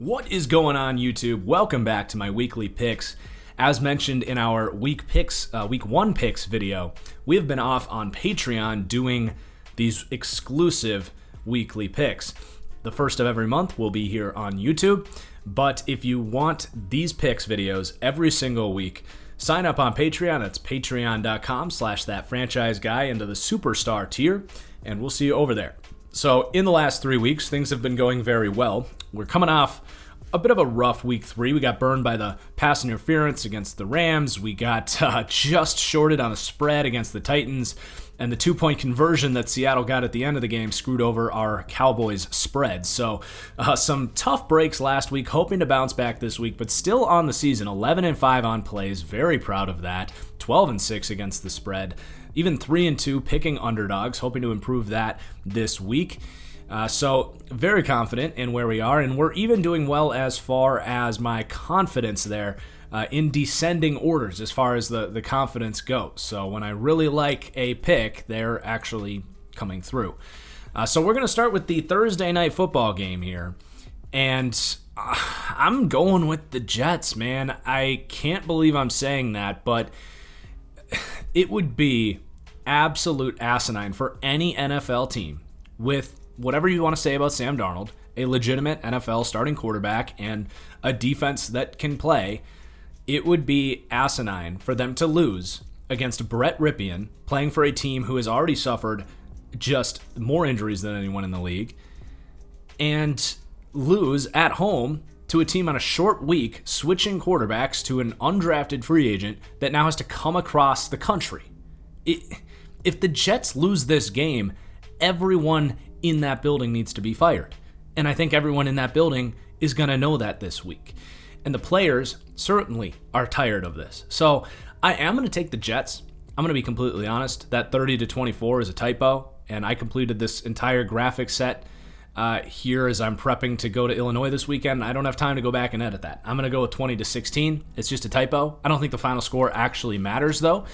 What is going on, YouTube? Welcome back to my weekly picks. As mentioned in our week one picks video, we have been off on Patreon doing these exclusive weekly picks. The first of every month will be here on YouTube, but if you want these picks videos every single week, sign up on Patreon. That's patreon.com/ThatFranchiseGuy into the Superstar tier, and we'll see you over there. So in the last 3 weeks, things have been going very well. We're coming off a bit of a rough week 3. We got burned by the pass interference against the Rams. We got just shorted on a spread against the Titans. And the 2-point conversion that Seattle got at the end of the game screwed over our Cowboys spread. So some tough breaks last week, hoping to bounce back this week, but still on the season, 11-5 on plays. Very proud of that. 12-6 against the spread. Even 3-2 picking underdogs, hoping to improve that this week. So very confident in where we are, and we're even doing well as far as my confidence there in descending orders as far as the confidence goes. So when I really like a pick, they're actually coming through. So we're going to start with the Thursday night football game here, and I'm going with the Jets, man. I can't believe I'm saying that, but it would be absolute asinine for any NFL team with whatever you want to say about Sam Darnold, a legitimate NFL starting quarterback, and a defense that can play. It would be asinine for them to lose against Brett Rypien, playing for a team who has already suffered just more injuries than anyone in the league, and lose at home to a team on a short week, switching quarterbacks to an undrafted free agent that now has to come across the country. If the Jets lose this game, everyone in that building needs to be fired. And I think everyone in that building is going to know that this week. And the players certainly are tired of this. So I am going to take the Jets. I'm going to be completely honest. That 30-24 is a typo. And I completed this entire graphic set here as I'm prepping to go to Illinois this weekend. I don't have time to go back and edit that. I'm going to go with 20-16. It's just a typo. I don't think the final score actually matters, though.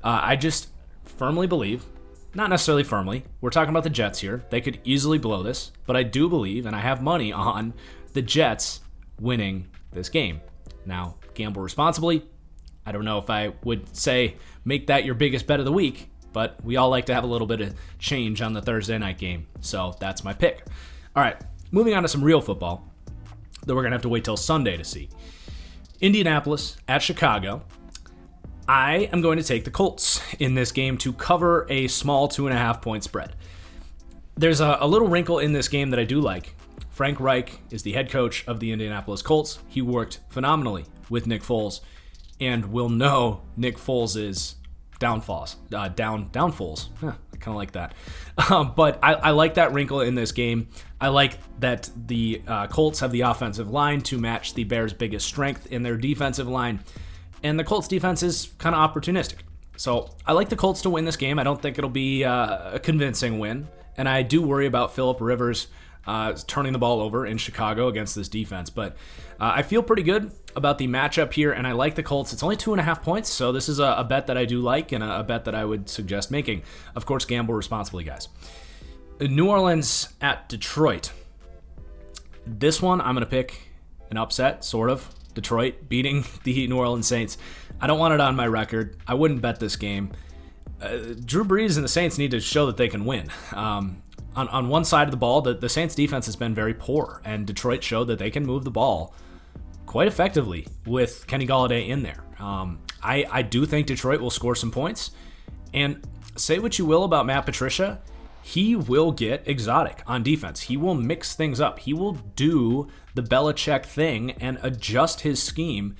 I just firmly believe, not necessarily firmly, we're talking about the Jets here. They could easily blow this, but I do believe, and I have money on the Jets winning this game. Now, gamble responsibly. I don't know if I would say make that your biggest bet of the week, but we all like to have a little bit of change on the Thursday night game, so that's my pick. All right, moving on to some real football that we're going to have to wait till Sunday to see. Indianapolis at Chicago. I am going to take the Colts in this game to cover a small 2.5-point spread. There's a little wrinkle in this game that I do like. Frank Reich is the head coach of the Indianapolis Colts. He worked phenomenally with Nick Foles, and will know Nick Foles' downfalls. I kind of like that. But I like that wrinkle in this game. I like that the Colts have the offensive line to match the Bears' biggest strength in their defensive line. And the Colts defense is kind of opportunistic. So I like the Colts to win this game. I don't think it'll be a convincing win. And I do worry about Phillip Rivers turning the ball over in Chicago against this defense. But I feel pretty good about the matchup here, and I like the Colts. It's only 2.5 points, so this is a bet that I do like and a bet that I would suggest making. Of course, gamble responsibly, guys. New Orleans at Detroit. This one, I'm going to pick an upset, sort of. Detroit beating the New Orleans Saints. I don't want it on my record. I wouldn't bet this game. Drew Brees and the Saints need to show that they can win. On one side of the ball, the Saints defense has been very poor, and Detroit showed that they can move the ball quite effectively with Kenny Golladay in there. I do think Detroit will score some points, and say what you will about Matt Patricia, he will get exotic on defense. He will mix things up. He will do the Belichick thing and adjust his scheme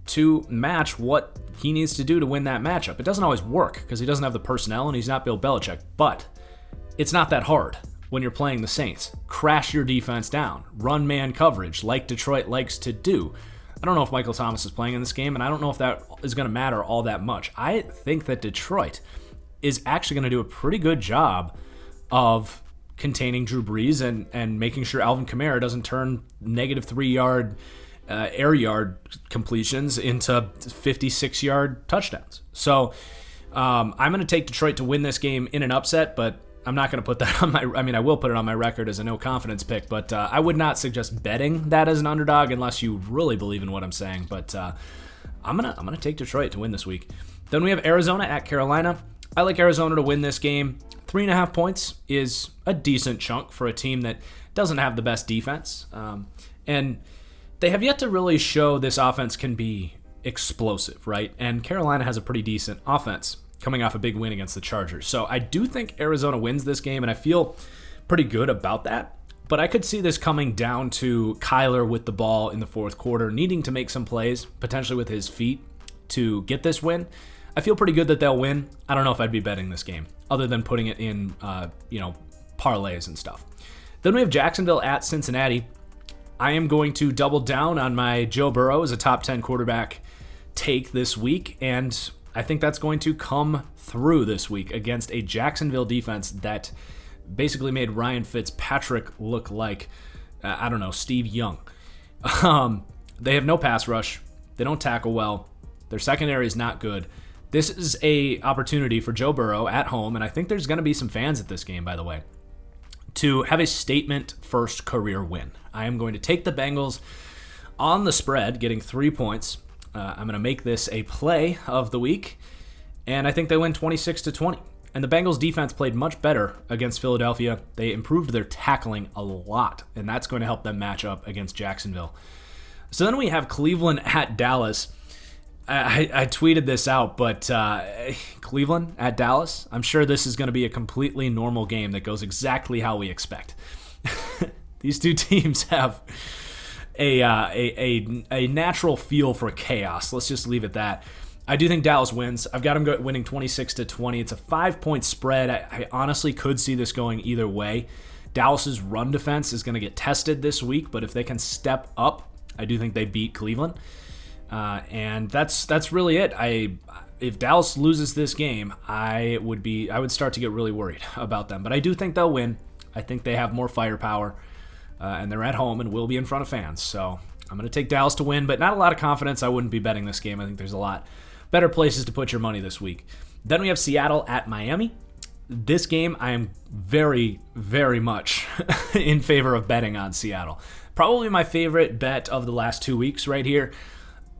to match what he needs to do to win that matchup. It doesn't always work because he doesn't have the personnel and he's not Bill Belichick, but it's not that hard when you're playing the Saints. Crash your defense down. Run man coverage like Detroit likes to do. I don't know if Michael Thomas is playing in this game, and I don't know if that is going to matter all that much. I think that Detroit is actually going to do a pretty good job of containing Drew Brees and making sure Alvin Kamara doesn't turn negative 3-yard air yard completions into 56-yard touchdowns. So I'm going to take Detroit to win this game in an upset, but I'm not going to put that on I will put it on my record as a no confidence pick, but I would not suggest betting that as an underdog unless you really believe in what I'm saying. But I'm gonna take Detroit to win this week. Then we have Arizona at Carolina. I like Arizona to win this game. 3.5 points is a decent chunk for a team that doesn't have the best defense. And they have yet to really show this offense can be explosive, right? And Carolina has a pretty decent offense coming off a big win against the Chargers. So I do think Arizona wins this game, and I feel pretty good about that. But I could see this coming down to Kyler with the ball in the fourth quarter, needing to make some plays, potentially with his feet, to get this win. I feel pretty good that they'll win. I don't know if I'd be betting this game, other than putting it in, parlays and stuff. Then we have Jacksonville at Cincinnati. I am going to double down on my Joe Burrow as a top 10 quarterback take this week, and I think that's going to come through this week against a Jacksonville defense that basically made Ryan Fitzpatrick look like, Steve Young. They have no pass rush. They don't tackle well. Their secondary is not good. This is a opportunity for Joe Burrow at home, and I think there's going to be some fans at this game, by the way, to have a statement first career win. I am going to take the Bengals on the spread, getting 3 points. I'm going to make this a play of the week, and I think they win 26-20. And the Bengals defense played much better against Philadelphia. They improved their tackling a lot, and that's going to help them match up against Jacksonville. So then we have Cleveland at Dallas. I tweeted this out, but Cleveland at Dallas, I'm sure this is going to be a completely normal game that goes exactly how we expect. These two teams have a natural feel for chaos. Let's just leave it that. I do think Dallas wins. I've got them winning 26-20. It's a 5-point spread. I honestly could see this going either way. Dallas's run defense is going to get tested this week, but if they can step up, I do think they beat Cleveland. And that's really it. If Dallas loses this game, I would start to get really worried about them. But I do think they'll win. I think they have more firepower, and they're at home and will be in front of fans. So I'm going to take Dallas to win, but not a lot of confidence. I wouldn't be betting this game. I think there's a lot better places to put your money this week. Then we have Seattle at Miami. This game, I am very, very much in favor of betting on Seattle. Probably my favorite bet of the last 2 weeks right here.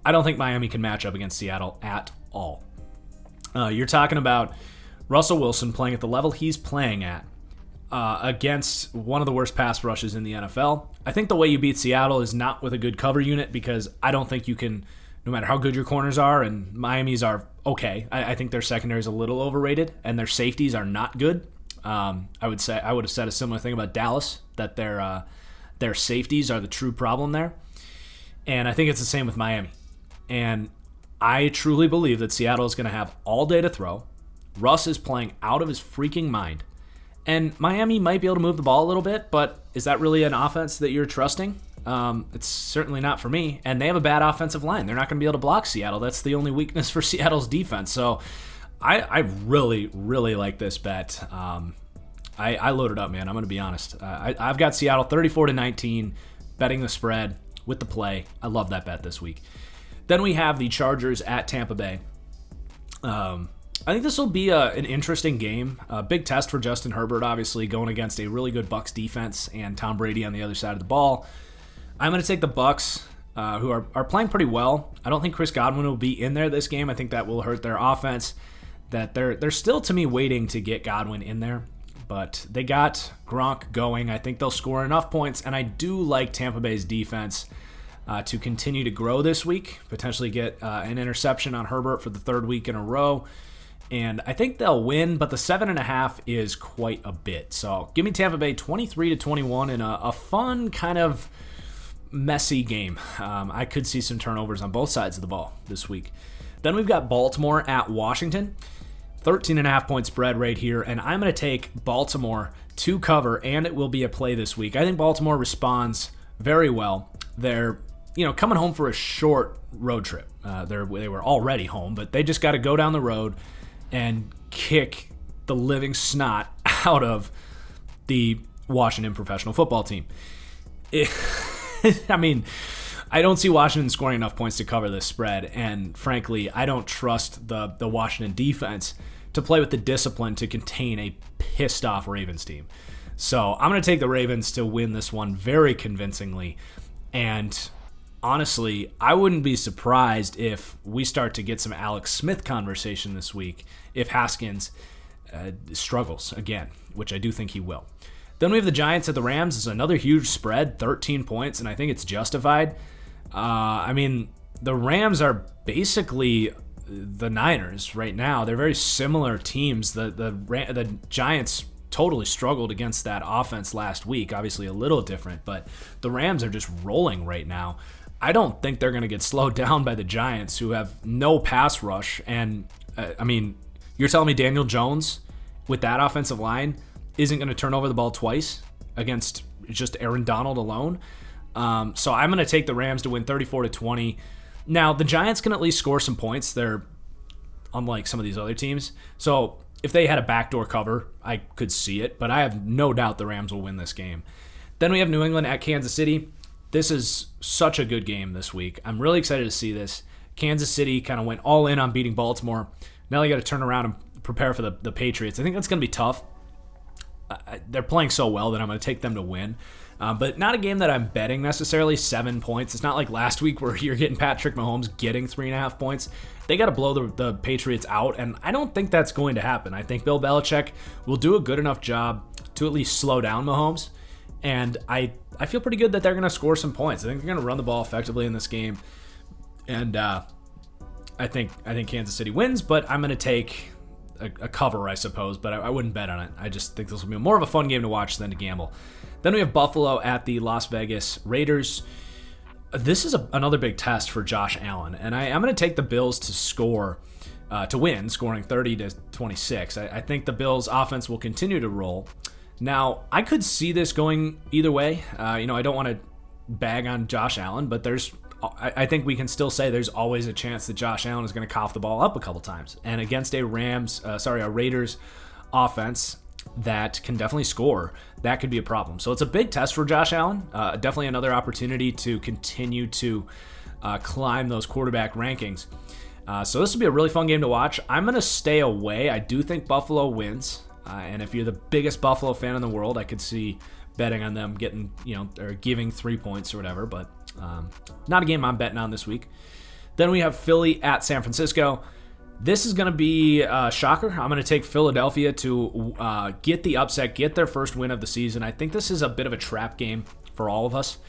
I don't think Miami can match up against Seattle at all. You're talking about Russell Wilson playing at the level he's playing at against one of the worst pass rushes in the NFL. I think the way you beat Seattle is not with a good cover unit, because I don't think you can, no matter how good your corners are, and Miami's are okay. I think their secondary is a little overrated, and their safeties are not good. I would have said a similar thing about Dallas, that their safeties are the true problem there. And I think it's the same with Miami. And I truly believe that Seattle is going to have all day to throw. Russ is playing out of his freaking mind. And Miami might be able to move the ball a little bit, but is that really an offense that you're trusting? It's certainly not for me. And they have a bad offensive line. They're not going to be able to block Seattle. That's the only weakness for Seattle's defense. So I really, really like this bet. I loaded up, man. I'm going to be honest. I've got Seattle 34-19, betting the spread with the play. I love that bet this week. Then we have the Chargers at Tampa Bay. I think this will be an interesting game. A big test for Justin Herbert, obviously, going against a really good Bucs defense and Tom Brady on the other side of the ball. I'm going to take the Bucs, who are playing pretty well. I don't think Chris Godwin will be in there this game. I think that will hurt their offense. That they're still, to me, waiting to get Godwin in there. But they got Gronk going. I think they'll score enough points, and I do like Tampa Bay's defense to continue to grow this week, potentially get an interception on Herbert for the third week in a row. And I think they'll win, but the 7.5 is quite a bit. So give me Tampa Bay 23-21 in a fun, kind of messy game. I could see some turnovers on both sides of the ball this week. Then we've got Baltimore at Washington. 13.5 point spread right here, and I'm going to take Baltimore to cover, and it will be a play this week. I think Baltimore responds very well. They're coming home for a short road trip. They were already home, but they just got to go down the road and kick the living snot out of the Washington professional football team. I don't see Washington scoring enough points to cover this spread, and frankly, I don't trust the Washington defense to play with the discipline to contain a pissed off Ravens team. So I'm going to take the Ravens to win this one very convincingly. And honestly, I wouldn't be surprised if we start to get some Alex Smith conversation this week if Haskins struggles again, which I do think he will. Then we have the Giants at the Rams. It's another huge spread, 13 points, and I think it's justified. I mean, the Rams are basically the Niners right now. They're very similar teams. The Giants totally struggled against that offense last week. Obviously a little different, but the Rams are just rolling right now. I don't think they're going to get slowed down by the Giants, who have no pass rush. And, I mean, you're telling me Daniel Jones with that offensive line isn't going to turn over the ball twice against just Aaron Donald alone? So I'm going to take the Rams to win 34-20. Now, the Giants can at least score some points. They're unlike some of these other teams. So if they had a backdoor cover, I could see it, but I have no doubt the Rams will win this game. Then we have New England at Kansas City. This is such a good game this week. I'm really excited to see this. Kansas City kind of went all in on beating Baltimore. Now they got to turn around and prepare for the Patriots. I think that's going to be tough. They're playing so well that I'm going to take them to win. But not a game that I'm betting necessarily. 7 points. It's not like last week where you're getting Patrick Mahomes getting 3.5 points. They got to blow the Patriots out, and I don't think that's going to happen. I think Bill Belichick will do a good enough job to at least slow down Mahomes, and I feel pretty good that they're going to score some points. I think they're going to run the ball effectively in this game, and I think Kansas City wins, but I'm going to take a cover, I suppose, but I wouldn't bet on it. I just think this will be more of a fun game to watch than to gamble. Then we have Buffalo at the Las Vegas Raiders. This is another big test for Josh Allen, and I'm going to take the Bills to score, to win, scoring 30-26. I think the Bills' offense will continue to roll. Now, I could see this going either way. I don't want to bag on Josh Allen, but I think we can still say there's always a chance that Josh Allen is going to cough the ball up a couple times. And against a Raiders offense that can definitely score, that could be a problem. So it's a big test for Josh Allen. Definitely another opportunity to continue to climb those quarterback rankings. So this will be a really fun game to watch. I'm going to stay away. I do think Buffalo wins. And if you're the biggest Buffalo fan in the world, I could see betting on them getting, or giving 3 points or whatever. But not a game I'm betting on this week. Then we have Philly at San Francisco. This is going to be a shocker. I'm going to take Philadelphia to get the upset, get their first win of the season. I think this is a bit of a trap game for all of us.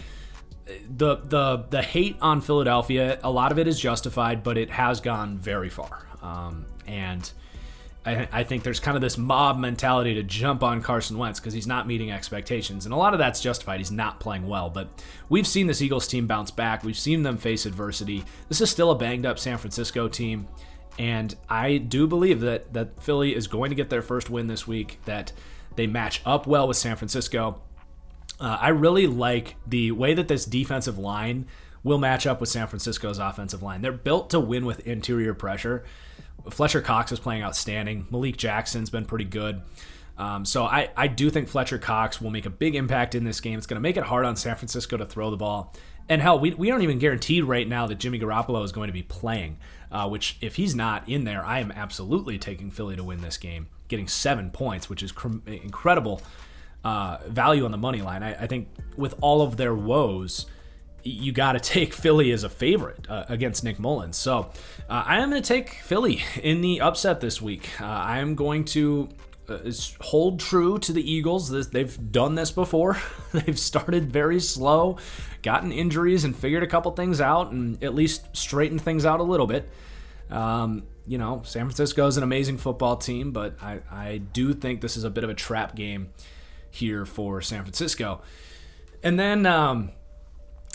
The hate on Philadelphia, a lot of it is justified, but it has gone very far. And I think there's kind of this mob mentality to jump on Carson Wentz because he's not meeting expectations. And a lot of that's justified. He's not playing well. But we've seen this Eagles team bounce back. We've seen them face adversity. This is still a banged-up San Francisco team. And I do believe that Philly is going to get their first win this week, that they match up well with San Francisco. I really like the way that this defensive line will match up with San Francisco's offensive line. They're built to win with interior pressure. Fletcher Cox is playing outstanding. Malik Jackson's been pretty good. So I do think Fletcher Cox will make a big impact in this game. It's going to make it hard on San Francisco to throw the ball. And hell, we aren't even guaranteed right now that Jimmy Garoppolo is going to be playing, which if he's not in there, I am absolutely taking Philly to win this game, getting 7 points, which is incredible value on the money line. I think with all of their woes, you got to take Philly as a favorite against Nick Mullins. So I am going to take Philly in the upset this week. I am going to hold true to the Eagles. They've done this before. They've started very slow, gotten injuries, and figured a couple things out, and at least straightened things out a little bit. San Francisco is an amazing football team, but I do think this is a bit of a trap game here for San Francisco. And then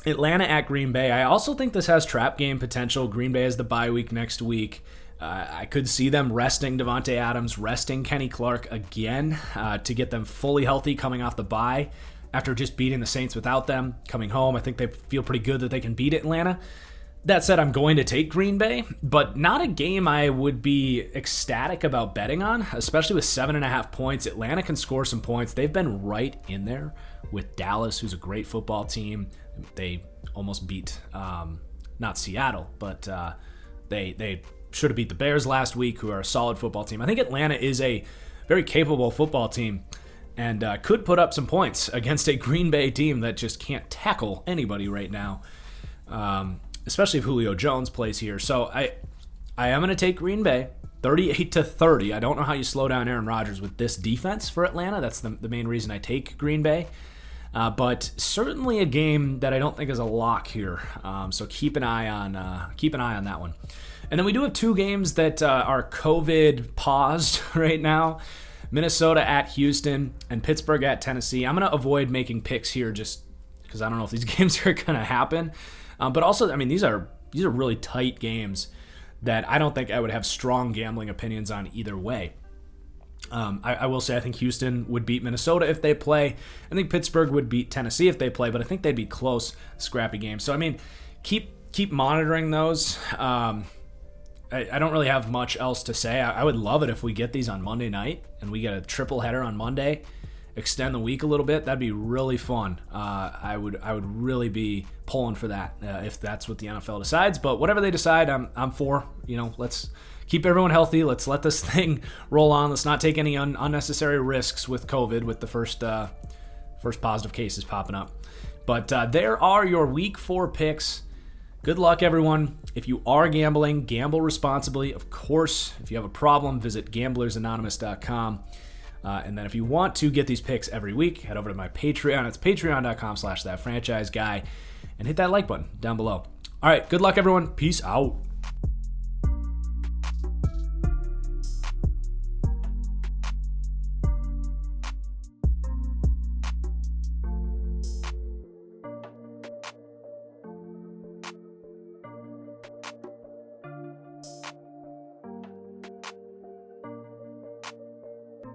Atlanta at Green Bay. I also think this has trap game potential. Green Bay has the bye week next week. I could see them resting Devontae Adams, resting Kenny Clark again to get them fully healthy coming off the bye after just beating the Saints without them. Coming home, I think they feel pretty good that they can beat Atlanta. That said, I'm going to take Green Bay, but not a game I would be ecstatic about betting on, especially with 7.5 points. Atlanta can score some points. They've been right in there with Dallas, who's a great football team. They almost beat, not Seattle, but they should have beat the Bears last week, who are a solid football team. I think Atlanta is a very capable football team and could put up some points against a Green Bay team that just can't tackle anybody right now, especially if Julio Jones plays here. So I am going to take Green Bay 38-30. I don't know how you slow down Aaron Rodgers with this defense for Atlanta. That's the main reason I take Green Bay. But certainly a game that I don't think is a lock here. So keep an eye on that one. And then we do have two games that are COVID paused right now. Minnesota at Houston and Pittsburgh at Tennessee. I'm going to avoid making picks here just because I don't know if these games are going to happen. But also, I mean, these are really tight games that I don't think I would have strong gambling opinions on either way. I will say I think Houston would beat Minnesota if they play. I think Pittsburgh would beat Tennessee if they play, but I think they'd be close, scrappy games. So, I mean, keep monitoring those. I don't really have much else to say. I would love it if we get these on Monday night and we get a triple header on Monday, extend the week a little bit. That'd be really fun. I would really be pulling for that if that's what the NFL decides. But whatever they decide, I'm for. Let's keep everyone healthy. Let's let this thing roll on. Let's not take any unnecessary risks with COVID with the first positive cases popping up. But there are your Week 4 picks. Good luck, everyone. If you are gambling, gamble responsibly. Of course, if you have a problem, visit gamblersanonymous.com. And then if you want to get these picks every week, head over to my Patreon. It's patreon.com/ThatFranchiseGuy. And hit that like button down below. All right, good luck, everyone. Peace out.